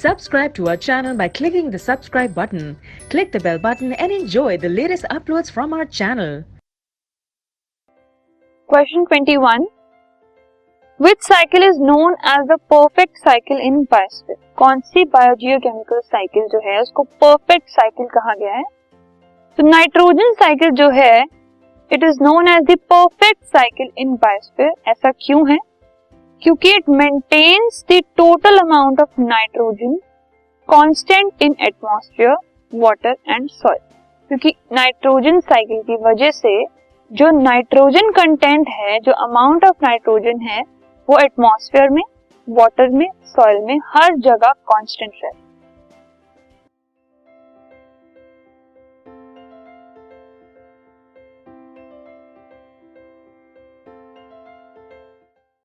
Subscribe to our channel by clicking the subscribe button. Click the bell button and enjoy the latest uploads from our channel. Question 21. Which cycle is known as the perfect cycle in biosphere? कौन सी biogeochemical cycle जो है उसको perfect cycle कहा गया है? तो nitrogen cycle जो है it is known as the perfect cycle in biosphere. ऐसा क्यों है? क्योंकि it maintains the total amount of nitrogen constant in atmosphere, water and soil. क्योंकि नाइट्रोजन साइकिल की वजह से जो नाइट्रोजन कंटेंट है, जो अमाउंट ऑफ नाइट्रोजन है, वो एटमॉस्फेयर में, वाटर में, सॉइल में हर जगह कांस्टेंट रहता है.